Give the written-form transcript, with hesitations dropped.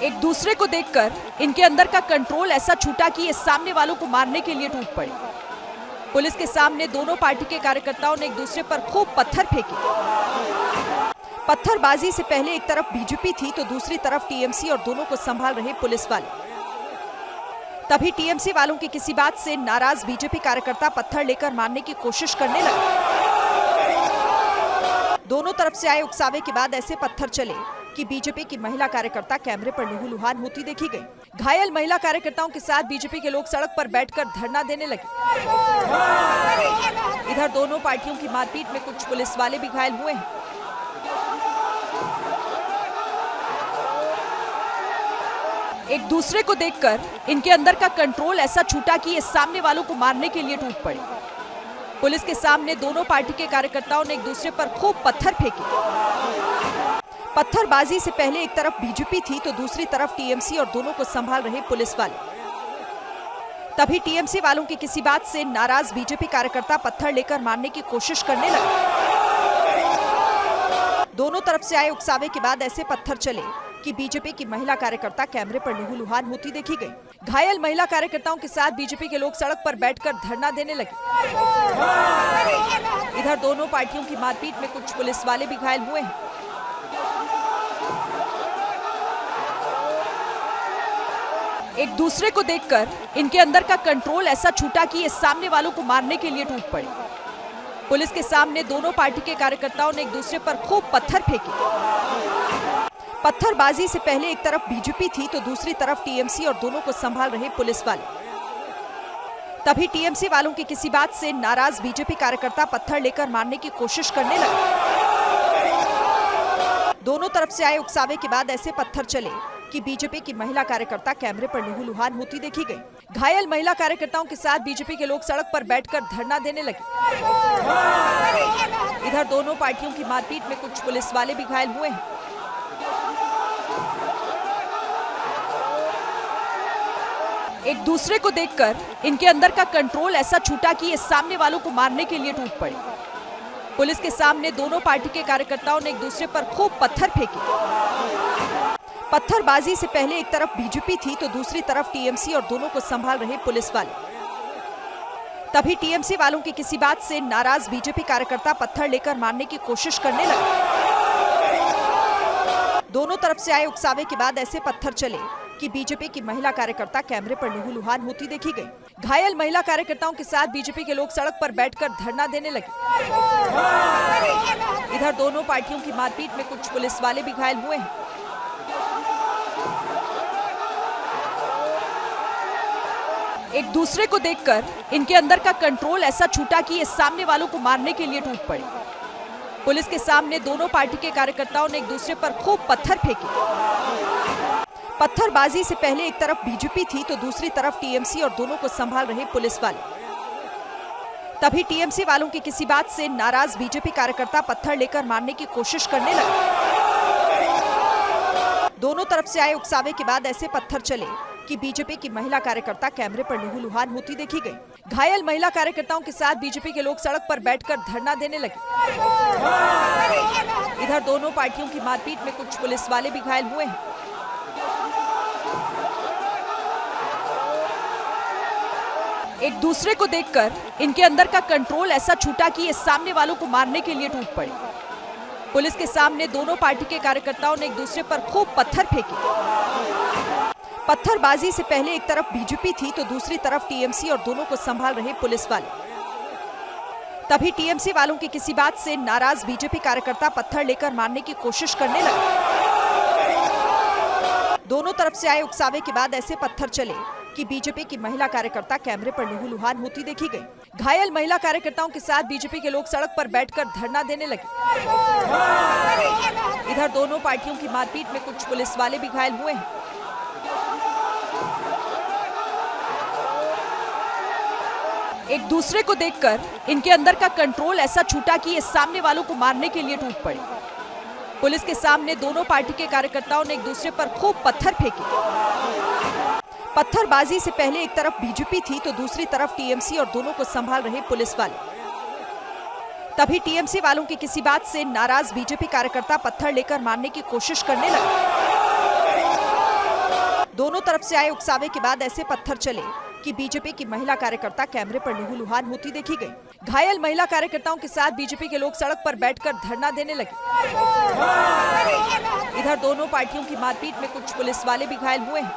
एक दूसरे को देखकर इनके अंदर का कंट्रोल ऐसा छूटा कि ये सामने वालों को मारने के लिए टूट पड़े। पुलिस के सामने दोनों पार्टी के कार्यकर्ताओं ने एक दूसरे पर खूब पत्थर फेंके। पत्थरबाजी से पहले एक तरफ बीजेपी थी तो दूसरी तरफ टीएमसी और दोनों को संभाल रहे पुलिस वाले। तभी टीएमसी वालों की किसी बात से नाराज बीजेपी कार्यकर्ता पत्थर लेकर मारने की कोशिश करने लगे। दोनों तरफ से आए उकसावे के बाद ऐसे पत्थर चले कि बीजेपी की महिला कार्यकर्ता कैमरे पर लहूलुहान होती देखी गई। घायल महिला कार्यकर्ताओं के साथ बीजेपी के लोग सड़क पर बैठकर धरना देने लगे। इधर दोनों पार्टियों की मारपीट में कुछ पुलिस वाले भी घायल हुए हैं। एक दूसरे को देखकर इनके अंदर का कंट्रोल ऐसा छूटा कि ये सामने वालों को मारने के लिए टूट पड़े। पुलिस के सामने दोनों पार्टी के कार्यकर्ताओं ने एक दूसरे पर खूब पत्थर फेंके। पत्थरबाजी से पहले एक तरफ बीजेपी थी तो दूसरी तरफ टीएमसी और दोनों को संभाल रहे पुलिस वाले। तभी टीएमसी वालों की किसी बात से नाराज बीजेपी कार्यकर्ता पत्थर लेकर मारने की कोशिश करने लगे। दोनों तरफ से आए उकसावे के बाद ऐसे पत्थर चले कि बीजेपी की महिला कार्यकर्ता कैमरे पर लहूलुहान होती देखी गई। घायल महिला कार्यकर्ताओं के साथ बीजेपी के लोग सड़क पर बैठकर धरना देने लगे। इधर दोनों पार्टियों की मारपीट में कुछ पुलिस वाले भी घायल हुए हैं। एक दूसरे को देखकर इनके अंदर का कंट्रोल ऐसा छूटा कि ये सामने वालों को मारने के लिए टूट पड़े। पुलिस के सामने दोनों पार्टी के कार्यकर्ताओं ने एक दूसरे पर खूब पत्थर फेंके। पत्थरबाजी से पहले एक तरफ बीजेपी थी तो दूसरी तरफ टीएमसी और दोनों को संभाल रहे पुलिस वाले। तभी टीएमसी वालों की किसी बात से नाराज बीजेपी कार्यकर्ता पत्थर लेकर मारने की कोशिश करने लगे। दोनों तरफ से आए उकसावे के बाद ऐसे पत्थर चले कि बीजेपी की महिला कार्यकर्ता कैमरे पर लहूलुहान होती देखी गई। घायल महिला कार्यकर्ताओं के साथ बीजेपी के लोग सड़क पर बैठकर धरना देने लगे। इधर दोनों पार्टियों की मारपीट में कुछ पुलिस वाले भी घायल हुए हैं। एक दूसरे को देखकर इनके अंदर का कंट्रोल ऐसा छूटा कि ये सामने वालों को मारने के लिए टूट पड़े। पुलिस के सामने दोनों पार्टी के कार्यकर्ताओं ने एक दूसरे पर खूब पत्थर फेंके। पत्थरबाजी से पहले एक तरफ बीजेपी थी तो दूसरी तरफ टीएमसी और दोनों को संभाल रहे पुलिस वाले। तभी टीएमसी वालों की किसी बात से नाराज बीजेपी कार्यकर्ता पत्थर लेकर मारने की कोशिश करने लगे। दोनों तरफ से आए उकसावे के बाद ऐसे पत्थर चले कि बीजेपी की महिला कार्यकर्ता कैमरे पर लहूलुहान होती देखी गई। घायल महिला कार्यकर्ताओं के साथ बीजेपी के लोग सड़क पर बैठकर धरना देने लगे। इधर दोनों पार्टियों की मारपीट में कुछ पुलिस वाले भी घायल हुए हैं। एक दूसरे को देखकर इनके अंदर का कंट्रोल ऐसा छूटा कि ये सामने वालों को मारने के लिए टूट पड़े। पुलिस के सामने दोनों पार्टी के कार्यकर्ताओं ने एक दूसरे पर खूब पत्थर फेंके। पत्थरबाजी से पहले एक तरफ बीजेपी थी तो दूसरी तरफ टीएमसी और दोनों को संभाल रहे पुलिस वाले। तभी टीएमसी वालों की किसी बात से नाराज बीजेपी कार्यकर्ता पत्थर लेकर मारने की कोशिश करने लगे। दोनों तरफ से आए उकसावे के बाद ऐसे पत्थर चले कि बीजेपी की महिला कार्यकर्ता कैमरे पर लहूलुहान होती देखी गई। घायल महिला कार्यकर्ताओं के साथ बीजेपी के लोग सड़क पर बैठकर धरना देने लगे। इधर दोनों पार्टियों की मारपीट में कुछ पुलिस वाले भी घायल हुए हैं। एक दूसरे को देखकर इनके अंदर का कंट्रोल ऐसा छूटा कि ये सामने वालों को मारने के लिए टूट पड़े। पुलिस के सामने दोनों पार्टी के कार्यकर्ताओं ने एक दूसरे पर खूब पत्थर फेंके। पत्थरबाजी से पहले एक तरफ बीजेपी थी तो दूसरी तरफ टीएमसी और दोनों को संभाल रहे पुलिस वाले। तभी टीएमसी वालों की किसी बात से नाराज बीजेपी कार्यकर्ता पत्थर लेकर मारने की कोशिश करने लगे। दोनों तरफ से आए उकसावे के बाद ऐसे पत्थर चले कि बीजेपी की महिला कार्यकर्ता कैमरे पर लहूलुहान होती देखी गई। घायल महिला कार्यकर्ताओं के साथ बीजेपी के लोग सड़क पर बैठकर धरना देने लगे। इधर दोनों पार्टियों की मारपीट में कुछ पुलिस वाले भी घायल हुए हैं। एक दूसरे को देखकर इनके अंदर का कंट्रोल ऐसा छूटा कि ये सामने वालों को मारने के लिए टूट पड़े। पुलिस के सामने दोनों पार्टी के कार्यकर्ताओं ने एक दूसरे पर खूब पत्थर फेंके। पत्थरबाजी से पहले एक तरफ बीजेपी थी तो दूसरी तरफ टीएमसी और दोनों को संभाल रहे पुलिस वाले। तभी टीएमसी वालों की किसी बात से नाराज बीजेपी कार्यकर्ता पत्थर लेकर मारने की कोशिश करने लगे। दोनों तरफ से आए उकसावे के बाद ऐसे पत्थर चले कि बीजेपी की महिला कार्यकर्ता कैमरे पर लहूलुहान होती देखी गई। घायल महिला कार्यकर्ताओं के साथ बीजेपी के लोग सड़क पर बैठकर धरना देने लगे। इधर दोनों पार्टियों की मारपीट में कुछ पुलिस वाले भी घायल हुए हैं।